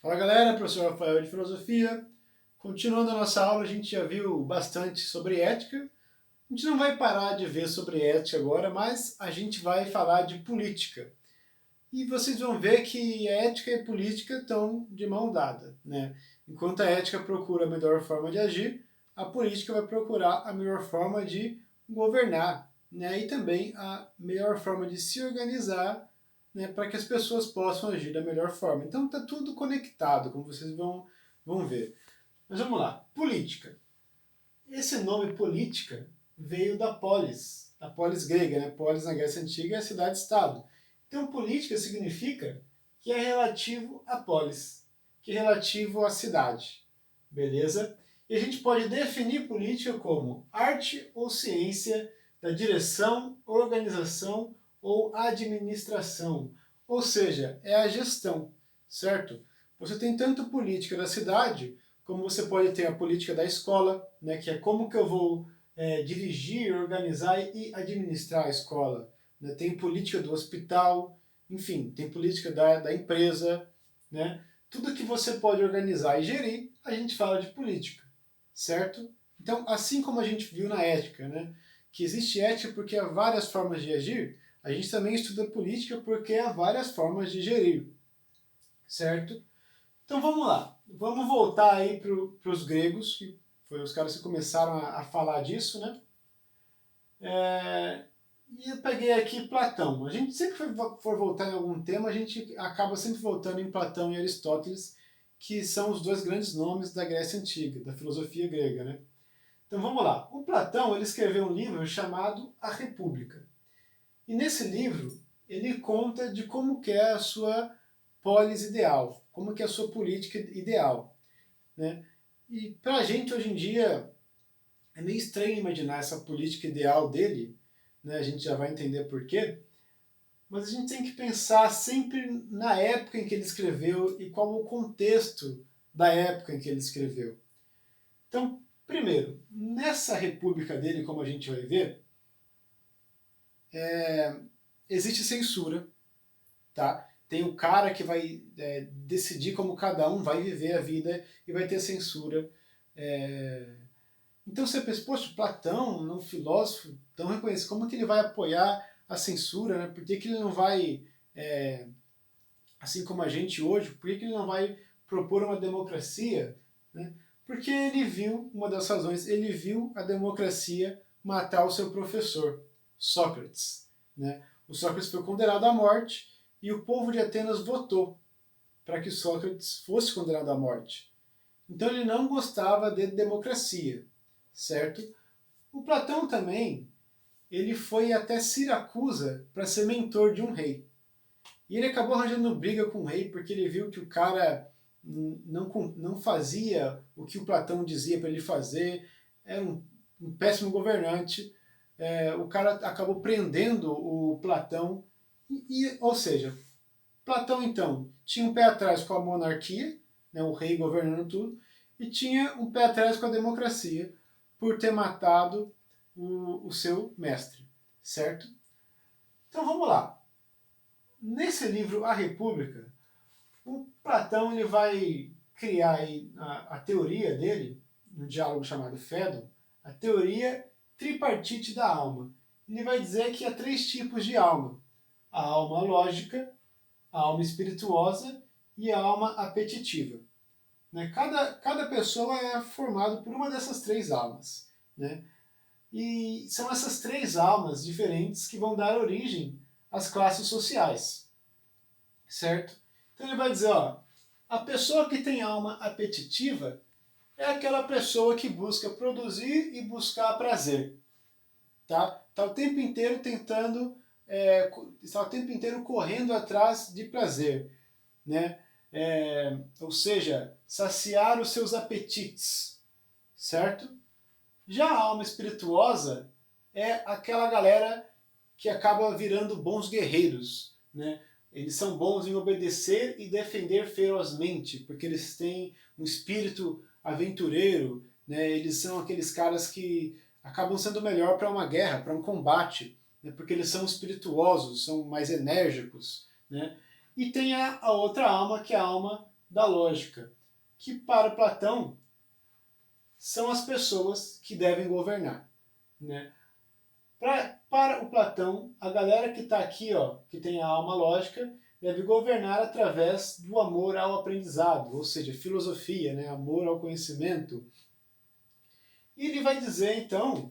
Fala galera, professor Rafael de Filosofia. Continuando a nossa aula, a gente já viu bastante sobre ética. A gente não vai parar de ver sobre ética agora, mas a gente vai falar de política. E vocês vão ver que a ética e a política estão de mão dada, né? Enquanto a ética procura a melhor forma de agir, a política vai procurar a melhor forma de governar, né? E também a melhor forma de se organizar, né? Para que as pessoas possam agir da melhor forma. Então está tudo conectado, como vocês vão ver. Mas vamos lá, política. Esse nome política veio da polis grega, né? Polis na Grécia Antiga é a cidade-estado. Então, política significa que é relativo à polis, que é relativo à cidade. Beleza? E a gente pode definir política como arte ou ciência da direção, organização ou administração. Ou seja, é a gestão, certo? Você tem tanto política da cidade, como você pode ter a política da escola, né, que é como que eu vou dirigir, organizar e administrar a escola. Né? Tem política do hospital, enfim, tem política da empresa, né? Tudo que você pode organizar e gerir, a gente fala de política, certo? Então, assim como a gente viu na ética, né, que existe ética porque há várias formas de agir, a gente também estuda política porque há várias formas de gerir, certo? Então vamos lá, vamos voltar aí para os gregos, que foi os caras que começaram a falar disso, né? E eu peguei aqui Platão. A gente sempre for voltar em algum tema, a gente acaba sempre voltando em Platão e Aristóteles, que são os dois grandes nomes da Grécia Antiga, da filosofia grega, né? Então vamos lá. O Platão ele escreveu um livro chamado A República. E nesse livro ele conta de como que é a sua polis ideal, como que é a sua política ideal, né? E para a gente hoje em dia é meio estranho imaginar essa política ideal dele, né? A gente já vai entender por quê, mas a gente tem que pensar sempre na época em que ele escreveu e qual o contexto da época em que ele escreveu. Então, primeiro, nessa república dele, como a gente vai ver, existe censura, tá? Tem o cara que vai decidir como cada um vai viver a vida e vai ter censura. Então você pensa, poxa, Platão, um filósofo tão reconhecido, como que ele vai apoiar a censura, né? Por que, que ele não vai, assim como a gente hoje, por que, que ele não vai propor uma democracia? Né? Porque ele viu, uma das razões, ele viu a democracia matar o seu professor, Sócrates. Né? O Sócrates foi condenado à morte e o povo de Atenas votou para que Sócrates fosse condenado à morte. Então ele não gostava de democracia, certo? O Platão também, ele foi até Siracusa para ser mentor de um rei. E ele acabou arranjando briga com o rei porque ele viu que o cara não fazia o que o Platão dizia para ele fazer, era um péssimo governante. O cara acabou prendendo o Platão, ou seja, Platão então tinha um pé atrás com a monarquia, né, o rei governando tudo, e tinha um pé atrás com a democracia, por ter matado o seu mestre, certo? Então vamos lá. Nesse livro A República, o Platão ele vai criar aí a teoria dele, no diálogo chamado Fédon, a teoria tripartite da alma. Ele vai dizer que há três tipos de alma: a alma lógica, a alma espirituosa e a alma apetitiva. Né? Cada pessoa é formada por uma dessas três almas. Né? E são essas três almas diferentes que vão dar origem às classes sociais. Certo? Então ele vai dizer, ó, a pessoa que tem alma apetitiva é aquela pessoa que busca produzir e buscar prazer. Tá? Está o tempo inteiro tentando, está o tempo inteiro correndo atrás de prazer. Né? Ou seja, saciar os seus apetites. Certo? Já a alma espirituosa é aquela galera que acaba virando bons guerreiros. Né? Eles são bons em obedecer e defender ferozmente, porque eles têm um espírito aventureiro, né? Eles são aqueles caras que acabam sendo melhor para uma guerra, para um combate, né? Porque eles são espirituosos, são mais enérgicos. Né? E tem a outra alma, que é a alma da lógica, que para Platão são as pessoas que devem governar, né? Para o Platão, a galera que está aqui, ó, que tem a alma lógica, deve governar através do amor ao aprendizado, ou seja, filosofia, né? Amor ao conhecimento. E ele vai dizer, então,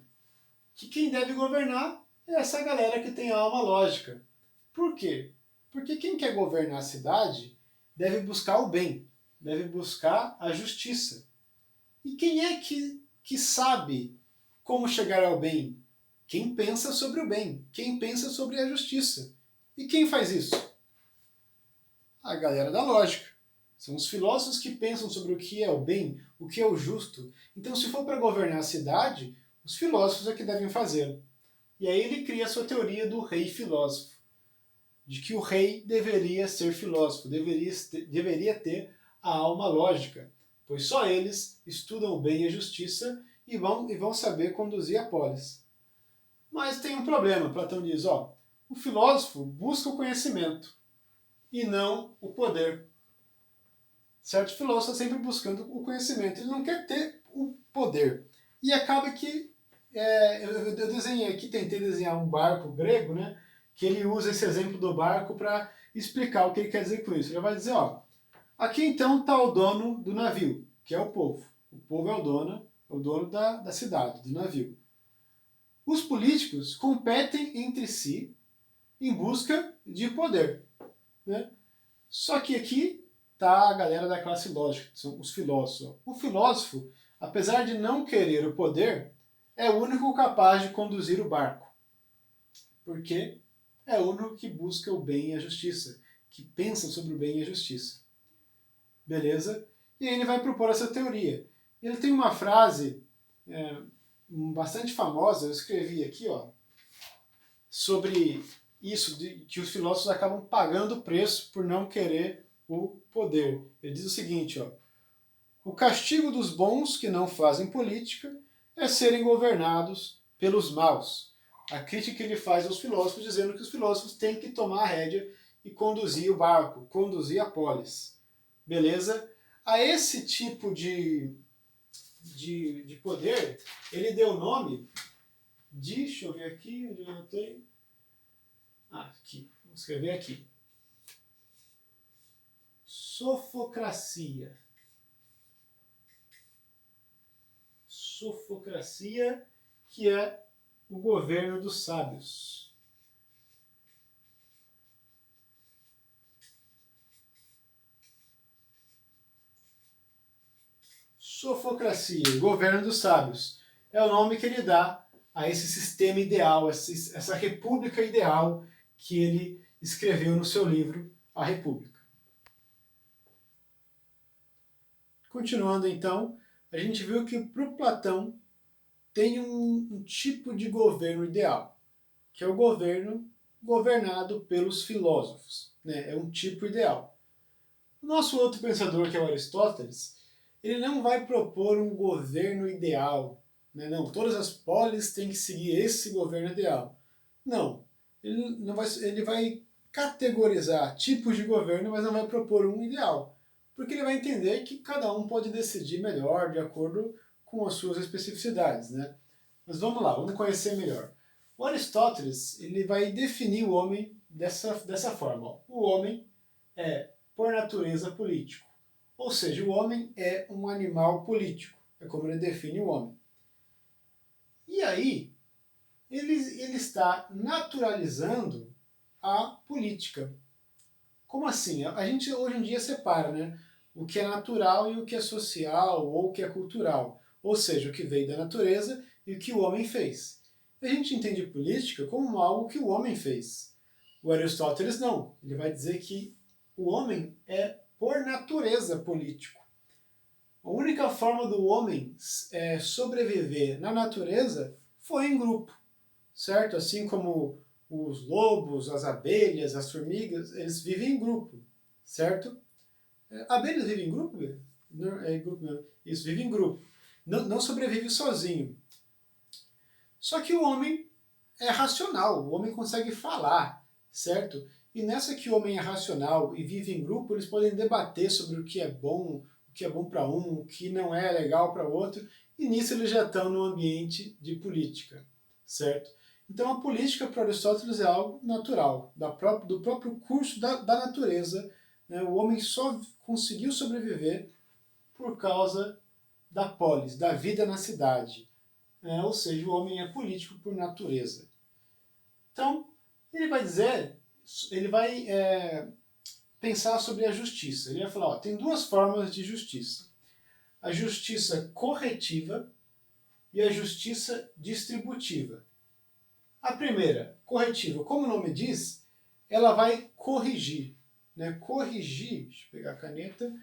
que quem deve governar é essa galera que tem a alma lógica. Por quê? Porque quem quer governar a cidade deve buscar o bem, deve buscar a justiça. E quem é que sabe como chegar ao bem? Quem pensa sobre o bem, quem pensa sobre a justiça. E quem faz isso? A galera da lógica. São os filósofos que pensam sobre o que é o bem, o que é o justo. Então, se for para governar a cidade, os filósofos é que devem fazê-lo. E aí ele cria a sua teoria do rei filósofo, de que o rei deveria ser filósofo, deveria ter a alma lógica, pois só eles estudam o bem e a justiça e vão saber conduzir a polis. Mas tem um problema, Platão diz, ó, o filósofo busca o conhecimento e não o poder. Certo? O filósofo está sempre buscando o conhecimento, ele não quer ter o poder. E acaba que, eu desenhei aqui, tentei desenhar um barco grego, né, que ele usa esse exemplo do barco para explicar o que ele quer dizer com isso. Ele vai dizer, ó, aqui então está o dono do navio, que é o povo. O povo é o dono da cidade, do navio. Os políticos competem entre si em busca de poder, né? Só que aqui está a galera da classe lógica, que são os filósofos. O filósofo, apesar de não querer o poder, é o único capaz de conduzir o barco. Porque é o único que busca o bem e a justiça, que pensa sobre o bem e a justiça. Beleza? E aí ele vai propor essa teoria. Ele tem uma frase bastante famosa, eu escrevi aqui, ó, sobre isso, de que os filósofos acabam pagando o preço por não querer o poder. Ele diz o seguinte, ó, o castigo dos bons que não fazem política é serem governados pelos maus. A crítica que ele faz aos filósofos, dizendo que os filósofos têm que tomar a rédea e conduzir o barco, conduzir a polis. Beleza? A esse tipo de poder, ele deu o nome de, deixa eu ver aqui, onde eu anotei. Aqui, vou escrever aqui. Sofocracia. Sofocracia, que é o governo dos sábios. Sofocracia, governo dos sábios, é o nome que ele dá a esse sistema ideal, essa república ideal que ele escreveu no seu livro A República. Continuando então, a gente viu que para o Platão tem um tipo de governo ideal, que é o governo governado pelos filósofos, né? É um tipo ideal. O nosso outro pensador, que é o Aristóteles, ele não vai propor um governo ideal, né? Não, todas as polis têm que seguir esse governo ideal. Não, ele vai categorizar tipos de governo, mas não vai propor um ideal, porque ele vai entender que cada um pode decidir melhor de acordo com as suas especificidades, né? Mas vamos lá, vamos conhecer melhor. O Aristóteles, ele vai definir o homem dessa forma. Ó. O homem é, por natureza, político. Ou seja, o homem é um animal político. É como ele define o homem. E aí, ele está naturalizando a política. Como assim? A gente hoje em dia separa, né? O que é natural e o que é social ou o que é cultural. Ou seja, o que veio da natureza e o que o homem fez. A gente entende política como algo que o homem fez. O Aristóteles não. Ele vai dizer que o homem é, por natureza, político. A única forma do homem sobreviver na natureza foi em grupo, certo? Assim como os lobos, as abelhas, as formigas, eles vivem em grupo, certo? Abelhas vivem em grupo? Não, é em grupo não. Isso, vivem em grupo. Não sobrevive sozinho. Só que o homem é racional, o homem consegue falar, certo? E nessa que o homem é racional e vive em grupo, eles podem debater sobre o que é bom para um, o que não é legal para o outro, e nisso eles já estão no ambiente de política, certo? Então a política para Aristóteles é algo natural, do próprio curso da natureza. Né? O homem só conseguiu sobreviver por causa da polis, da vida na cidade. Ou seja, o homem é político por natureza. Então, ele vai dizer, ele vai pensar sobre a justiça. Ele vai falar, ó, tem duas formas de justiça. A justiça corretiva e a justiça distributiva. A primeira, corretiva, como o nome diz, ela vai corrigir. Né? Corrigir, deixa eu pegar a caneta,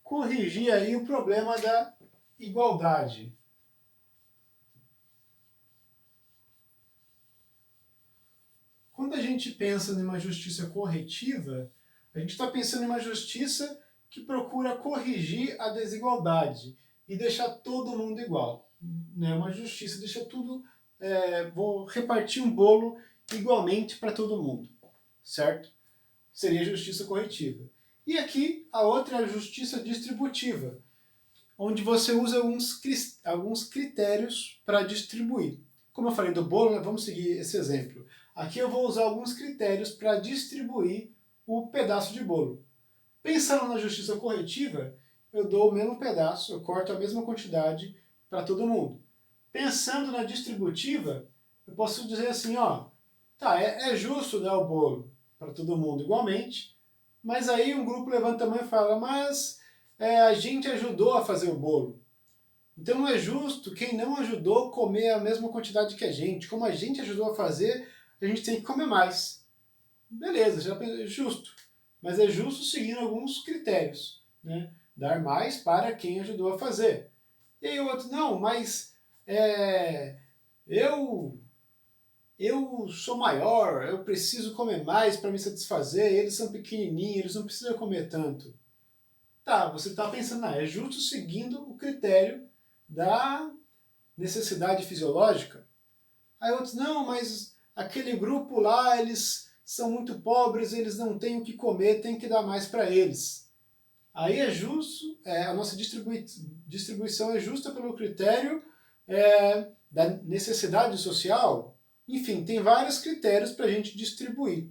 corrigir aí o problema da igualdade. Quando a gente pensa numa justiça corretiva, a gente está pensando em uma justiça que procura corrigir a desigualdade e deixar todo mundo igual. Né? Uma justiça deixa tudo, vou repartir um bolo igualmente para todo mundo, certo? Seria a justiça corretiva. E aqui a outra é a justiça distributiva, onde você usa alguns critérios para distribuir. Como eu falei do bolo, né, vamos seguir esse exemplo. Aqui eu vou usar alguns critérios para distribuir o pedaço de bolo. Pensando na justiça corretiva, eu dou o mesmo pedaço, eu corto a mesma quantidade para todo mundo. Pensando na distributiva, eu posso dizer assim, ó, tá, é justo dar o bolo para todo mundo igualmente, mas aí um grupo levanta a mão e fala, mas a gente ajudou a fazer o bolo. Então não é justo quem não ajudou comer a mesma quantidade que a gente. Como a gente ajudou a fazer, a gente tem que comer mais. Beleza, já é justo. Mas é justo seguindo alguns critérios. Né? Dar mais para quem ajudou a fazer. E aí o outro, não, mas eu sou maior, eu preciso comer mais para me satisfazer, eles são pequenininhos, eles não precisam comer tanto. Tá, você está pensando, é justo seguindo o critério da necessidade fisiológica. Aí outros, não, mas aquele grupo lá, eles são muito pobres, eles não têm o que comer, tem que dar mais para eles. Aí é justo, a nossa distribuição é justa pelo critério da necessidade social. Enfim, tem vários critérios para a gente distribuir.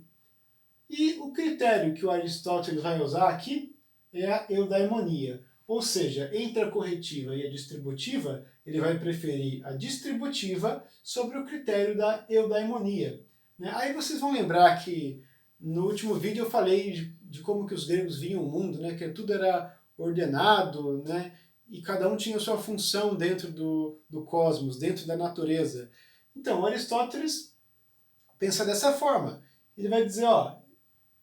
E o critério que o Aristóteles vai usar aqui é a eudaimonia. Ou seja, entre a corretiva e a distributiva, ele vai preferir a distributiva sobre o critério da eudaimonia. Né? Aí vocês vão lembrar que no último vídeo eu falei de como que os gregos viam o mundo, né? Que tudo era ordenado, né? E cada um tinha sua função dentro do cosmos, dentro da natureza. Então, Aristóteles pensa dessa forma. Ele vai dizer, ó,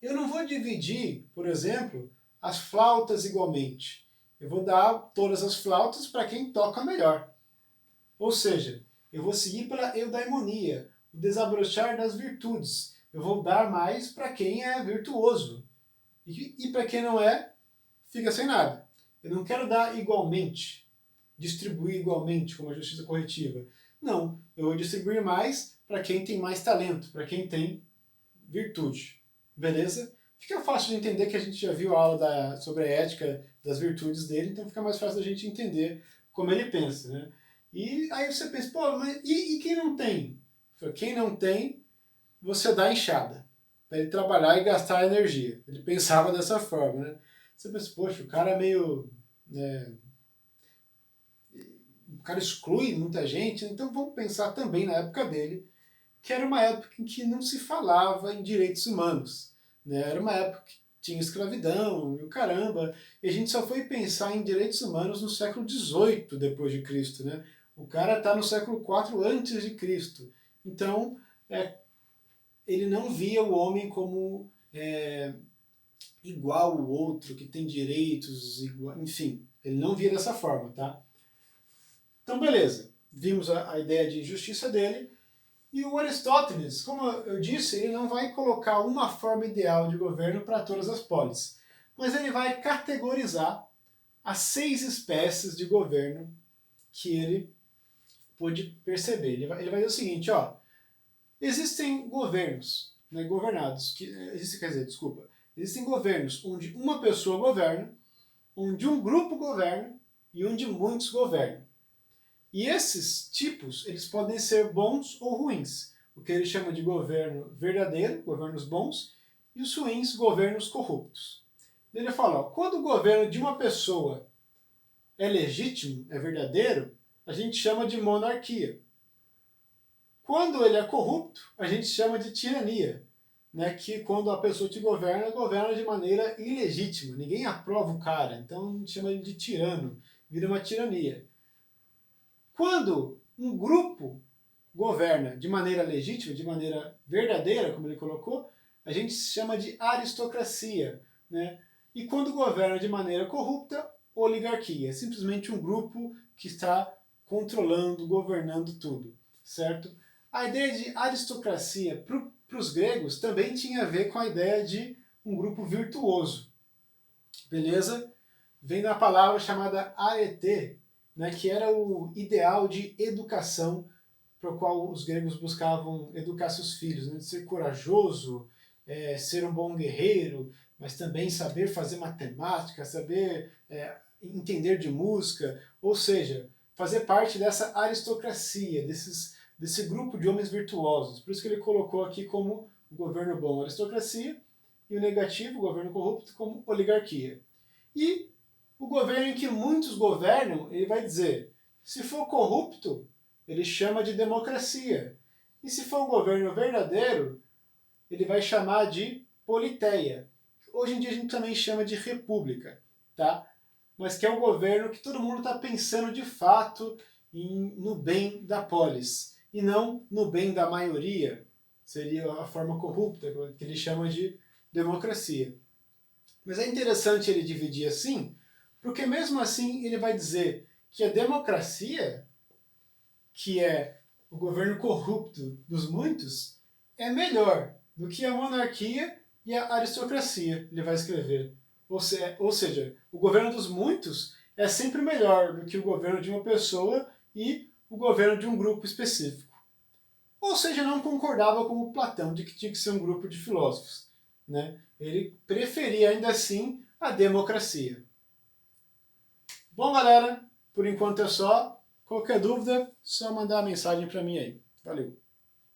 eu não vou dividir, por exemplo, as flautas igualmente. Eu vou dar todas as flautas para quem toca melhor. Ou seja, eu vou seguir pela eudaimonia, o desabrochar das virtudes. Eu vou dar mais para quem é virtuoso. E para quem não é, fica sem nada. Eu não quero dar igualmente, distribuir igualmente como a justiça corretiva. Não, eu vou distribuir mais para quem tem mais talento, para quem tem virtude. Beleza? Fica fácil de entender que a gente já viu a aula sobre a ética das virtudes dele, então fica mais fácil da gente entender como ele pensa. Né? E aí você pensa, pô, mas e quem não tem? Quem não tem, você dá enxada, para ele trabalhar e gastar energia. Ele pensava dessa forma. Né? Você pensa, poxa, o cara é meio... o cara exclui muita gente, então vamos pensar também na época dele, que era uma época em que não se falava em direitos humanos. Né? Era uma época que tinha escravidão e o caramba, e a gente só foi pensar em direitos humanos no século XVIII depois de Cristo. Né? O cara está no século IV antes de Cristo. Então, ele não via o homem como igual ao outro, que tem direitos, enfim, ele não via dessa forma. Tá? Então, beleza, vimos a ideia de justiça dele. E o Aristóteles, como eu disse, ele não vai colocar uma forma ideal de governo para todas as polis, mas ele vai categorizar as 6 espécies de governo que ele pôde perceber. Ele vai dizer o seguinte, ó, existem governos né, governados, existem governos onde uma pessoa governa, onde um grupo governa e onde muitos governam. E esses tipos, eles podem ser bons ou ruins, o que ele chama de governo verdadeiro, governos bons, e os ruins, governos corruptos. Ele fala, ó, quando o governo de uma pessoa é legítimo, é verdadeiro, a gente chama de monarquia. Quando ele é corrupto, a gente chama de tirania, né? Que quando a pessoa te governa, governa de maneira ilegítima. Ninguém aprova o cara, então a gente chama ele de tirano, vira uma tirania. Quando um grupo governa de maneira legítima, de maneira verdadeira, como ele colocou, a gente chama de aristocracia, né? E quando governa de maneira corrupta, oligarquia. É simplesmente um grupo que está controlando, governando tudo, certo? A ideia de aristocracia para os gregos também tinha a ver com a ideia de um grupo virtuoso, beleza? Vem da palavra chamada arete, né, que era o ideal de educação para o qual os gregos buscavam educar seus filhos, né, de ser corajoso, ser um bom guerreiro, mas também saber fazer matemática, saber entender de música, ou seja, fazer parte dessa aristocracia, desse grupo de homens virtuosos. Por isso que ele colocou aqui como o governo bom, aristocracia, e o negativo, o governo corrupto, como oligarquia. E o governo em que muitos governam, ele vai dizer, se for corrupto, ele chama de democracia. E se for um governo verdadeiro, ele vai chamar de politeia. Hoje em dia a gente também chama de república, tá? Mas que é um governo que todo mundo está pensando de fato no bem da polis, e não no bem da maioria. Seria a forma corrupta, que ele chama de democracia. Mas é interessante ele dividir assim, porque mesmo assim ele vai dizer que a democracia, que é o governo corrupto dos muitos, é melhor do que a monarquia e a aristocracia, ele vai escrever. Ou seja, o governo dos muitos é sempre melhor do que o governo de uma pessoa e o governo de um grupo específico. Ou seja, não concordava com o Platão de que tinha que ser um grupo de filósofos, né? Ele preferia ainda assim a democracia. Bom, galera, por enquanto é só. Qualquer dúvida, só mandar uma mensagem para mim aí. Valeu!